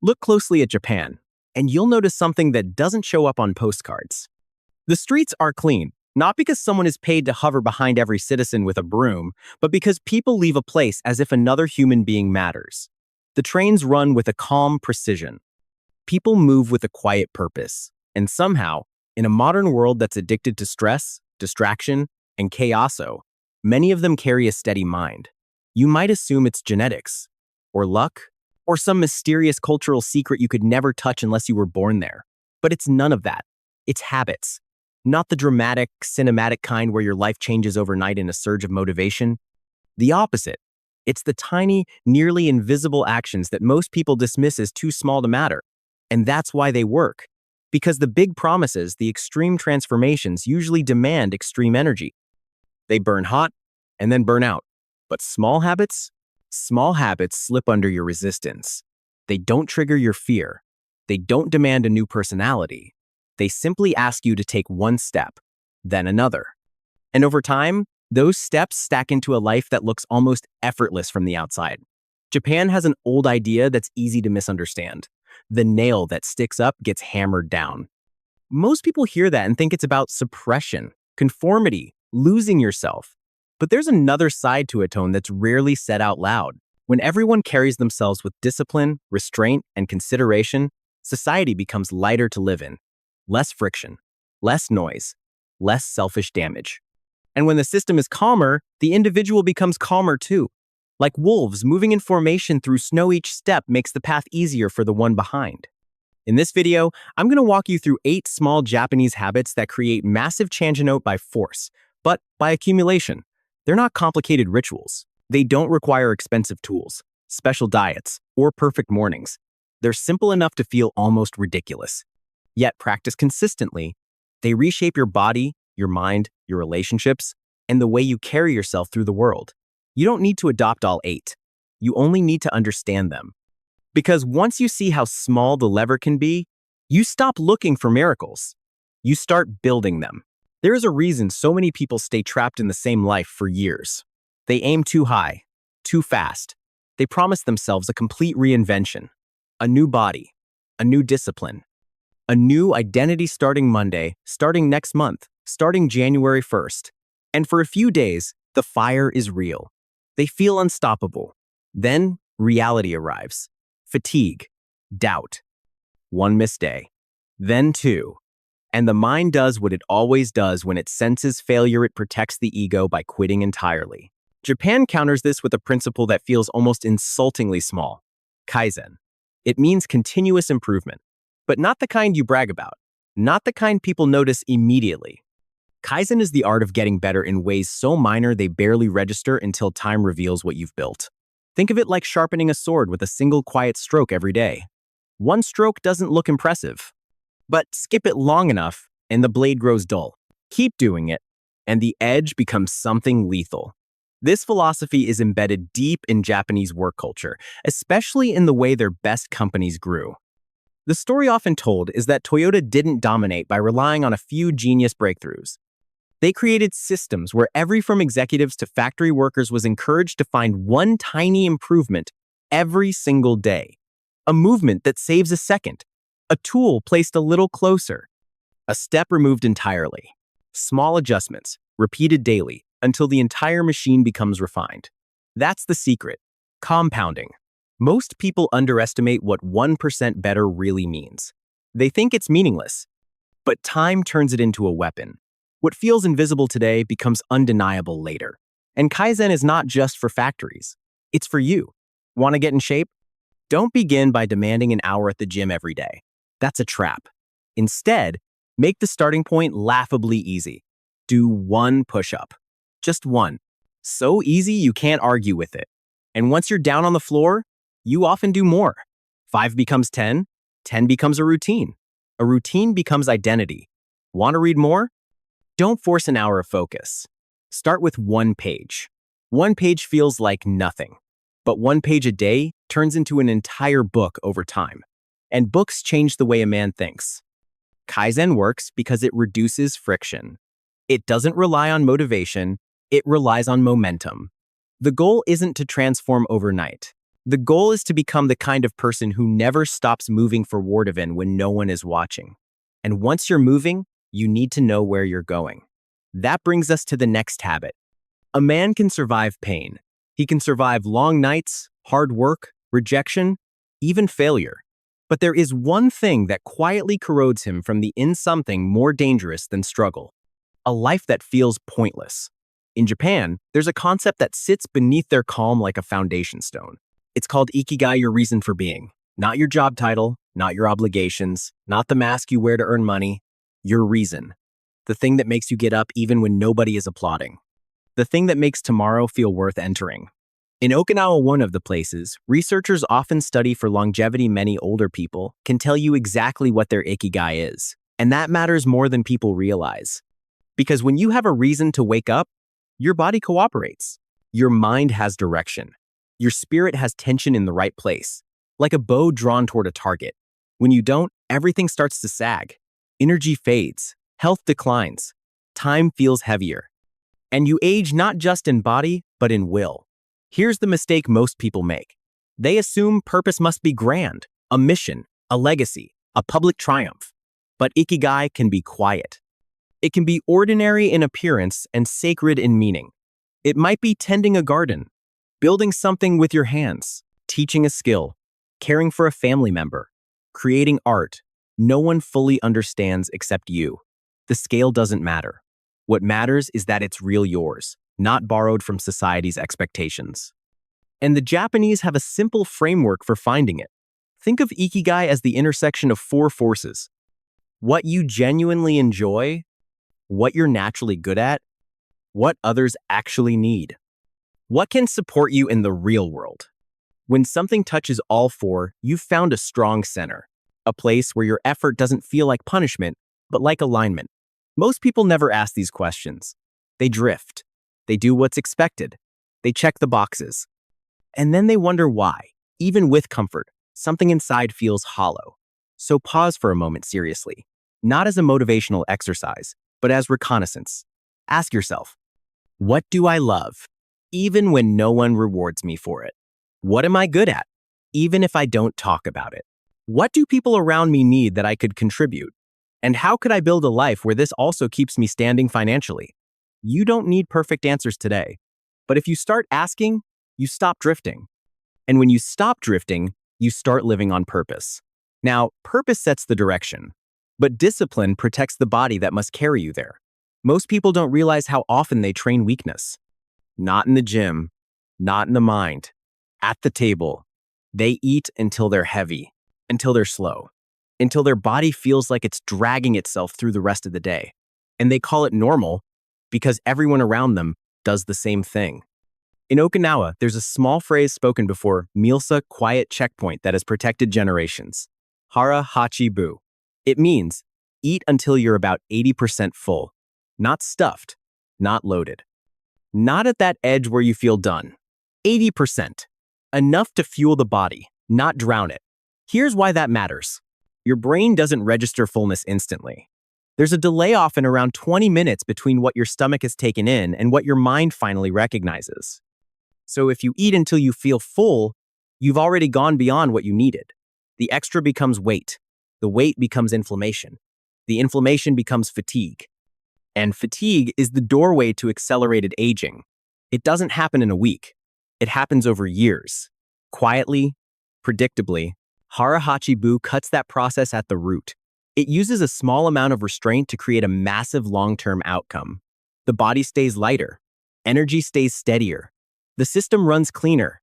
Look closely at Japan, and you'll notice something that doesn't show up on postcards. The streets are clean, not because someone is paid to hover behind every citizen with a broom, but because people leave a place as if another human being matters. The trains run with a calm precision. People move with a quiet purpose. And somehow, in a modern world that's addicted to stress, distraction, and chaoso, many of them carry a steady mind. You might assume it's genetics, or luck, or some mysterious cultural secret you could never touch unless you were born there. But it's none of that. It's habits. Not the dramatic, cinematic kind where your life changes overnight in a surge of motivation. The opposite. It's the tiny, nearly invisible actions that most people dismiss as too small to matter. And that's why they work. Because the big promises, the extreme transformations, usually demand extreme energy. They burn hot and then burn out. But small habits slip under your resistance. They don't trigger your fear. They don't demand a new personality. They simply ask you to take one step, then another. And over time, those steps stack into a life that looks almost effortless from the outside. Japan has an old idea that's easy to misunderstand. The nail that sticks up gets hammered down. Most people hear that and think it's about suppression, conformity, losing yourself. But there's another side to a tone that's rarely said out loud. When everyone carries themselves with discipline, restraint, and consideration, society becomes lighter to live in. Less friction, less noise, less selfish damage. And when the system is calmer, the individual becomes calmer too. Like wolves moving in formation through snow, each step makes the path easier for the one behind. In this video, I'm going to walk you through 8 small Japanese habits that create massive change not by force, but by accumulation. They're not complicated rituals. They don't require expensive tools, special diets, or perfect mornings. They're simple enough to feel almost ridiculous. Yet practiced consistently, they reshape your body, your mind, your relationships, and the way you carry yourself through the world. You don't need to adopt all 8. You only need to understand them. Because once you see how small the lever can be, you stop looking for miracles. You start building them. There is a reason so many people stay trapped in the same life for years. They aim too high, too fast. They promise themselves a complete reinvention, a new body, a new discipline, a new identity starting Monday, starting next month, starting January 1st. And for a few days, the fire is real. They feel unstoppable. Then reality arrives. Fatigue, doubt, one missed day, then 2. And the mind does what it always does when it senses failure. It protects the ego by quitting entirely. Japan counters this with a principle that feels almost insultingly small: Kaizen. It means continuous improvement, but not the kind you brag about, not the kind people notice immediately. Kaizen is the art of getting better in ways so minor they barely register until time reveals what you've built. Think of it like sharpening a sword with a single quiet stroke every day. One stroke doesn't look impressive, but skip it long enough and the blade grows dull. Keep doing it, and the edge becomes something lethal. This philosophy is embedded deep in Japanese work culture, especially in the way their best companies grew. The story often told is that Toyota didn't dominate by relying on a few genius breakthroughs. They created systems where every from executives to factory workers was encouraged to find one tiny improvement every single day. A movement that saves a second. A tool placed a little closer. A step removed entirely. Small adjustments, repeated daily, until the entire machine becomes refined. That's the secret. Compounding. Most people underestimate what 1% better really means. They think it's meaningless. But time turns it into a weapon. What feels invisible today becomes undeniable later. And Kaizen is not just for factories. It's for you. Want to get in shape? Don't begin by demanding an hour at the gym every day. That's a trap. Instead, make the starting point laughably easy. Do 1 push-up. Just 1. So easy you can't argue with it. And once you're down on the floor, you often do more. 5 becomes 10. 10 becomes a routine. A routine becomes identity. Want to read more? Don't force an hour of focus. Start with 1 page. 1 page feels like nothing, but 1 page a day turns into an entire book over time. And books change the way a man thinks. Kaizen works because it reduces friction. It doesn't rely on motivation, it relies on momentum. The goal isn't to transform overnight. The goal is to become the kind of person who never stops moving for Wardavan when no one is watching. And once you're moving, you need to know where you're going. That brings us to the next habit. A man can survive pain. He can survive long nights, hard work, rejection, even failure. But there is one thing that quietly corrodes him from something more dangerous than struggle. A life that feels pointless. In Japan, there's a concept that sits beneath their calm like a foundation stone. It's called ikigai, your reason for being. Not your job title, not your obligations, not the mask you wear to earn money. Your reason. The thing that makes you get up even when nobody is applauding. The thing that makes tomorrow feel worth entering. In Okinawa, one of the places, researchers often study for longevity. Many older people can tell you exactly what their ikigai is. And that matters more than people realize. Because when you have a reason to wake up, your body cooperates. Your mind has direction. Your spirit has tension in the right place, like a bow drawn toward a target. When you don't, everything starts to sag. Energy fades. Health declines. Time feels heavier. And you age not just in body, but in will. Here's the mistake most people make. They assume purpose must be grand, a mission, a legacy, a public triumph. But ikigai can be quiet. It can be ordinary in appearance and sacred in meaning. It might be tending a garden, building something with your hands, teaching a skill, caring for a family member, creating art. No one fully understands except you. The scale doesn't matter. What matters is that it's real yours, not borrowed from society's expectations. And the Japanese have a simple framework for finding it. Think of ikigai as the intersection of four forces: what you genuinely enjoy, what you're naturally good at, what others actually need, what can support you in the real world. When something touches all four, you've found a strong center, a place where your effort doesn't feel like punishment, but like alignment. Most people never ask these questions. They drift. They do what's expected. They check the boxes. And then they wonder why, even with comfort, something inside feels hollow. So pause for a moment seriously, not as a motivational exercise, but as reconnaissance. Ask yourself, what do I love, even when no one rewards me for it? What am I good at, even if I don't talk about it? What do people around me need that I could contribute? And how could I build a life where this also keeps me standing financially? You don't need perfect answers today. But if you start asking, you stop drifting. And when you stop drifting, you start living on purpose. Now, purpose sets the direction, but discipline protects the body that must carry you there. Most people don't realize how often they train weakness. Not in the gym, not in the mind. At the table, they eat until they're heavy, until they're slow, until their body feels like it's dragging itself through the rest of the day. And they call it normal because everyone around them does the same thing. In Okinawa, there's a small phrase spoken before Milsa quiet checkpoint that has protected generations. Hara Hachi Bu. It means eat until you're about 80% full, not stuffed, not loaded. Not at that edge where you feel done. 80%. Enough to fuel the body, not drown it. Here's why that matters. Your brain doesn't register fullness instantly. There's a delay, often around 20 minutes, between what your stomach has taken in and what your mind finally recognizes. So if you eat until you feel full, you've already gone beyond what you needed. The extra becomes weight. The weight becomes inflammation. The inflammation becomes fatigue. And fatigue is the doorway to accelerated aging. It doesn't happen in a week. It happens over years. Quietly, predictably, Hara Hachi Bu cuts that process at the root. It uses a small amount of restraint to create a massive long-term outcome. The body stays lighter. Energy stays steadier. The system runs cleaner.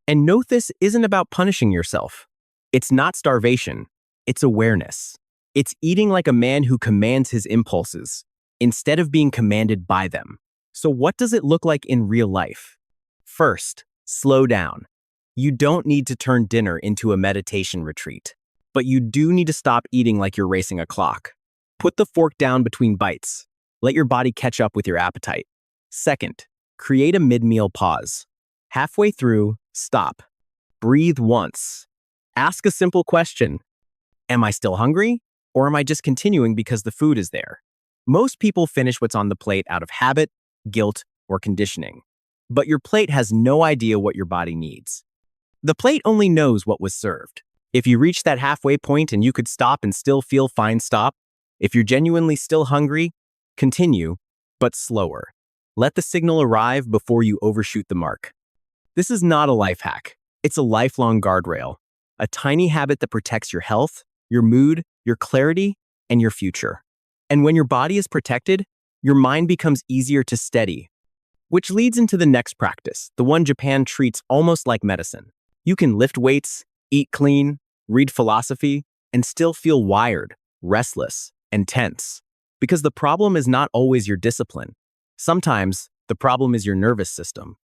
And note, this isn't about punishing yourself. It's not starvation. It's awareness. It's eating like a man who commands his impulses, instead of being commanded by them. So what does it look like in real life? First, slow down. You don't need to turn dinner into a meditation retreat, but you do need to stop eating like you're racing a clock. Put the fork down between bites. Let your body catch up with your appetite. Second, create a mid-meal pause. Halfway through, stop. Breathe once. Ask a simple question. Am I still hungry? Or am I just continuing because the food is there? Most people finish what's on the plate out of habit, guilt, or conditioning. But your plate has no idea what your body needs. The plate only knows what was served. If you reach that halfway point and you could stop and still feel fine, stop. If you're genuinely still hungry, continue, but slower. Let the signal arrive before you overshoot the mark. This is not a life hack. It's a lifelong guardrail, a tiny habit that protects your health, your mood, your clarity, and your future. And when your body is protected, your mind becomes easier to steady, which leads into the next practice, the one Japan treats almost like medicine. You can lift weights, eat clean, read philosophy, and still feel wired, restless, and tense. Because the problem is not always your discipline. Sometimes, the problem is your nervous system.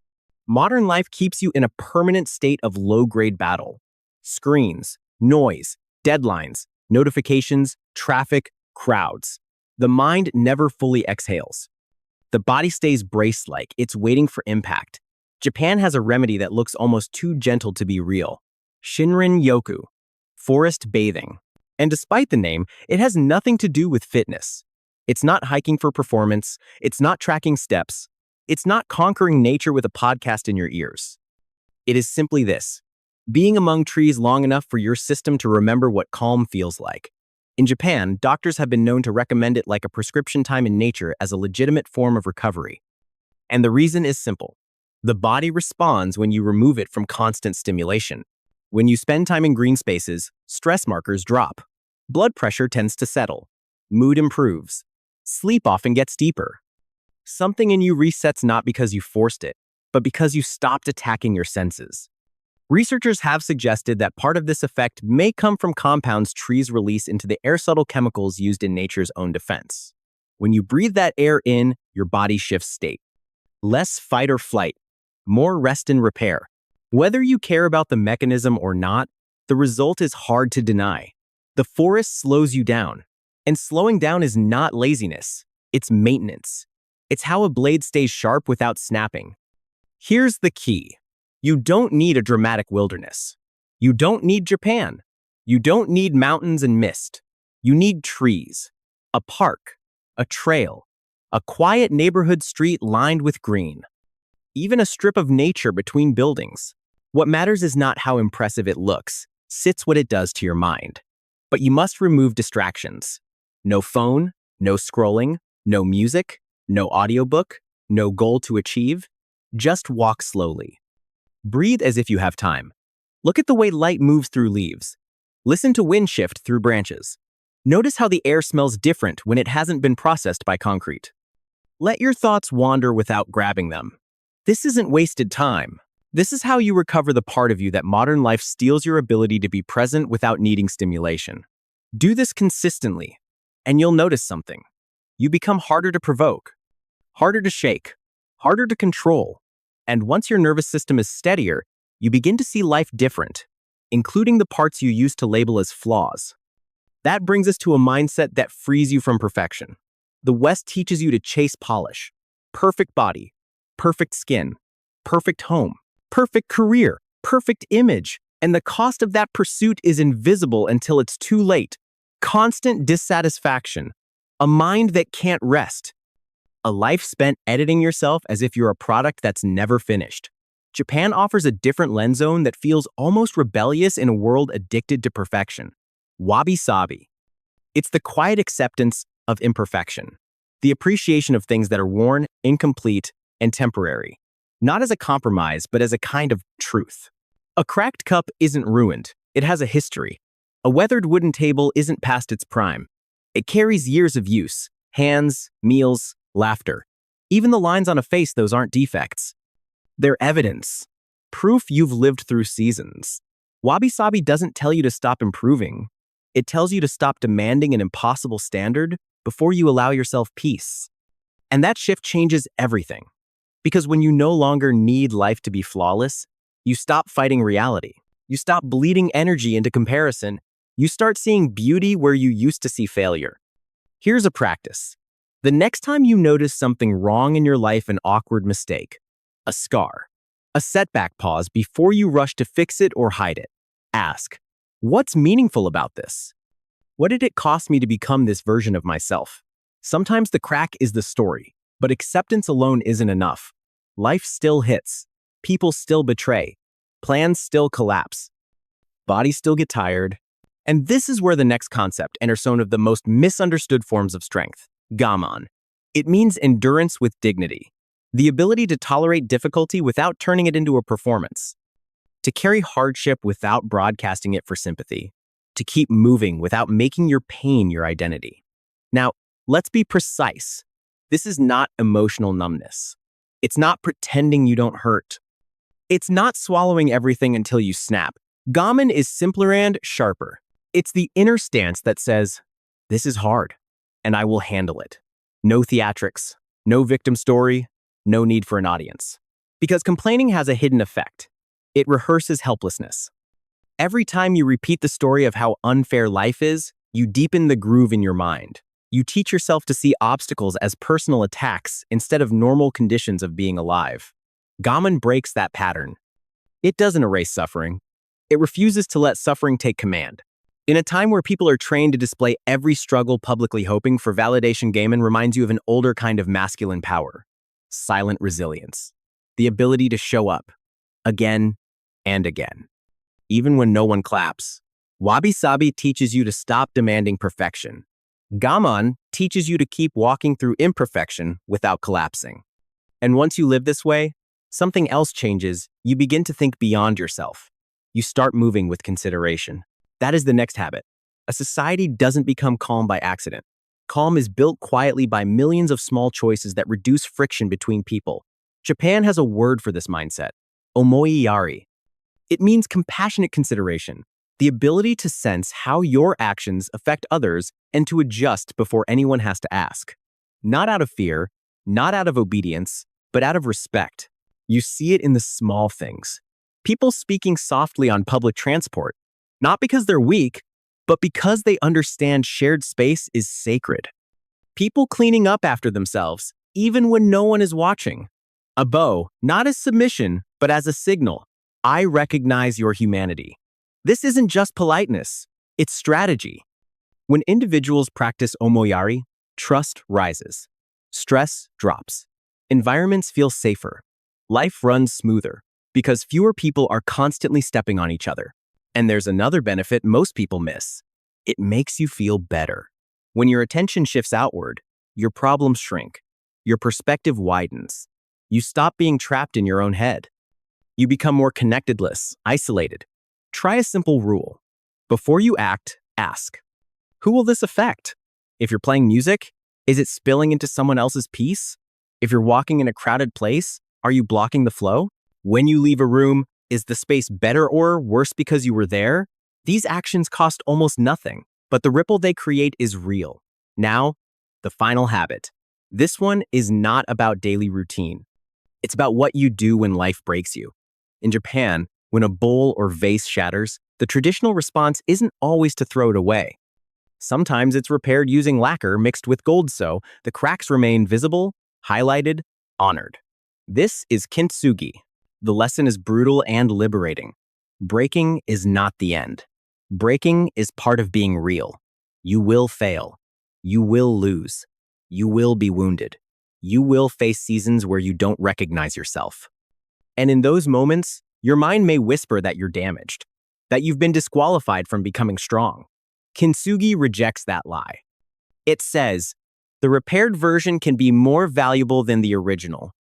Modern life keeps you in a permanent state of low-grade battle. Screens, noise, deadlines, notifications, traffic, crowds. The mind never fully exhales. The body stays braced like it's waiting for impact. Japan has a remedy that looks almost too gentle to be real. Shinrin-yoku, forest bathing. And despite the name, it has nothing to do with fitness. It's not hiking for performance. It's not tracking steps. It's not conquering nature with a podcast in your ears. It is simply this: being among trees long enough for your system to remember what calm feels like. In Japan, doctors have been known to recommend it like a prescription time in nature as a legitimate form of recovery. And the reason is simple. The body responds when you remove it from constant stimulation. When you spend time in green spaces, stress markers drop. Blood pressure tends to settle. Mood improves. Sleep often gets deeper. Something in you resets not because you forced it, but because you stopped attacking your senses. Researchers have suggested that part of this effect may come from compounds trees release into the air, subtle chemicals used in nature's own defense. When you breathe that air in, your body shifts state. Less fight or flight, more rest and repair. Whether you care about the mechanism or not, the result is hard to deny. The forest slows you down. And slowing down is not laziness, it's maintenance. It's how a blade stays sharp without snapping. Here's the key. You don't need a dramatic wilderness. You don't need Japan. You don't need mountains and mist. You need trees, a park, a trail, a quiet neighborhood street lined with green. Even a strip of nature between buildings. What matters is not how impressive it looks, it's what it does to your mind. But you must remove distractions. No phone, no scrolling, no music, no audiobook, no goal to achieve. Just walk slowly. Breathe as if you have time. Look at the way light moves through leaves. Listen to wind shift through branches. Notice how the air smells different when it hasn't been processed by concrete. Let your thoughts wander without grabbing them. This isn't wasted time. This is how you recover the part of you that modern life steals your ability to be present without needing stimulation. Do this consistently, and you'll notice something. You become harder to provoke, harder to shake, harder to control. And once your nervous system is steadier, you begin to see life different, including the parts you used to label as flaws. That brings us to a mindset that frees you from perfection. The West teaches you to chase polish. Perfect body, perfect skin, perfect home, perfect career, perfect image. And the cost of that pursuit is invisible until it's too late. Constant dissatisfaction, a mind that can't rest, a life spent editing yourself as if you're a product that's never finished. Japan offers a different lens zone that feels almost rebellious in a world addicted to perfection. Wabi-sabi. It's the quiet acceptance of imperfection, the appreciation of things that are worn, incomplete, and temporary, not as a compromise, but as a kind of truth. A cracked cup isn't ruined, it has a history. A weathered wooden table isn't past its prime. It carries years of use, hands, meals, laughter. Even the lines on a face, those aren't defects. They're evidence, proof you've lived through seasons. Wabi-sabi doesn't tell you to stop improving. It tells you to stop demanding an impossible standard before you allow yourself peace. And that shift changes everything. Because when you no longer need life to be flawless, you stop fighting reality. You stop bleeding energy into comparison. You start seeing beauty where you used to see failure. Here's a practice. The next time you notice something wrong in your life, an awkward mistake, a scar, a setback, pause before you rush to fix it or hide it. Ask, what's meaningful about this? What did it cost me to become this version of myself? Sometimes the crack is the story, but acceptance alone isn't enough. Life still hits. People still betray. Plans still collapse. Bodies still get tired. And this is where the next concept enters one of the most misunderstood forms of strength, Gaman. It means endurance with dignity, the ability to tolerate difficulty without turning it into a performance, to carry hardship without broadcasting it for sympathy, to keep moving without making your pain your identity. Now, let's be precise. This is not emotional numbness. It's not pretending you don't hurt. It's not swallowing everything until you snap. Gaman is simpler and sharper. It's the inner stance that says, this is hard, and I will handle it. No theatrics, no victim story, no need for an audience. Because complaining has a hidden effect. It rehearses helplessness. Every time you repeat the story of how unfair life is, you deepen the groove in your mind. You teach yourself to see obstacles as personal attacks instead of normal conditions of being alive. Gaman breaks that pattern. It doesn't erase suffering. It refuses to let suffering take command. In a time where people are trained to display every struggle publicly hoping for validation, Gaman reminds you of an older kind of masculine power. Silent resilience. The ability to show up. Again and again. Even when no one claps. Wabi-sabi teaches you to stop demanding perfection. Gaman teaches you to keep walking through imperfection without collapsing. And once you live this way, something else changes. You begin to think beyond yourself. You start moving with consideration. That is the next habit. A society doesn't become calm by accident. Calm is built quietly by millions of small choices that reduce friction between people. Japan has a word for this mindset, omoiyari. It means compassionate consideration, the ability to sense how your actions affect others and to adjust before anyone has to ask. Not out of fear, not out of obedience, but out of respect. You see it in the small things. People speaking softly on public transport, not because they're weak, but because they understand shared space is sacred. People cleaning up after themselves, even when no one is watching. A bow, not as submission, but as a signal. I recognize your humanity. This isn't just politeness, it's strategy. When individuals practice omoyari, trust rises. Stress drops. Environments feel safer. Life runs smoother because fewer people are constantly stepping on each other. And there's another benefit most people miss. It makes you feel better. When your attention shifts outward, your problems shrink. Your perspective widens. You stop being trapped in your own head. You become more connectedless, isolated. Try a simple rule. Before you act, ask. Who will this affect? If you're playing music, is it spilling into someone else's peace? If you're walking in a crowded place, are you blocking the flow? When you leave a room, is the space better or worse because you were there? These actions cost almost nothing, but the ripple they create is real. Now, the final habit. This one is not about daily routine. It's about what you do when life breaks you. In Japan, when a bowl or vase shatters, the traditional response isn't always to throw it away. Sometimes it's repaired using lacquer mixed with gold so the cracks remain visible, highlighted, honored. This is kintsugi. The lesson is brutal and liberating. Breaking is not the end. Breaking is part of being real. You will fail. You will lose. You will be wounded. You will face seasons where you don't recognize yourself. And in those moments, your mind may whisper that you're damaged, that you've been disqualified from becoming strong. Kintsugi rejects that lie. It says, the repaired version can be more valuable than the original,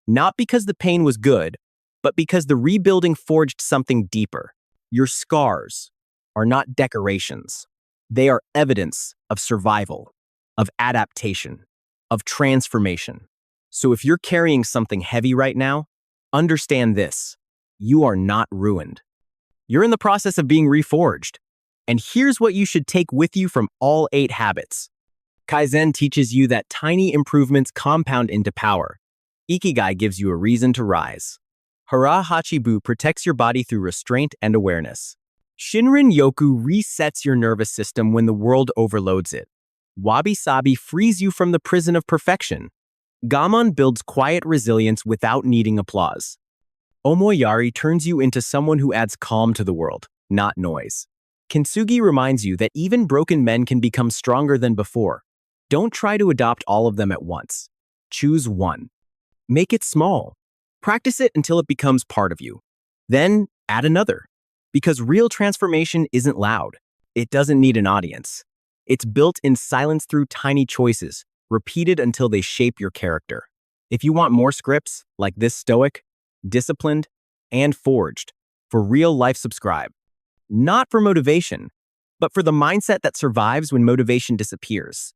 not because the pain was good, but because the rebuilding forged something deeper. Your scars are not decorations. They are evidence of survival, of adaptation, of transformation. So if you're carrying something heavy right now, understand this. You are not ruined. You're in the process of being reforged. And here's what you should take with you from all 8 habits. Kaizen teaches you that tiny improvements compound into power. Ikigai gives you a reason to rise. Hara Hachi Bu protects your body through restraint and awareness. Shinrin-yoku resets your nervous system when the world overloads it. Wabi-sabi frees you from the prison of perfection. Gaman builds quiet resilience without needing applause. Omoyari turns you into someone who adds calm to the world, not noise. Kintsugi reminds you that even broken men can become stronger than before. Don't try to adopt all of them at once. Choose one. Make it small. Practice it until it becomes part of you. Then, Add another. Because real transformation isn't loud. It doesn't need an audience. It's built in silence through tiny choices, repeated until they shape your character. If you want more scripts like this Stoic, disciplined, and forged, for real life, subscribe. Not for motivation, but for the mindset that survives when motivation disappears.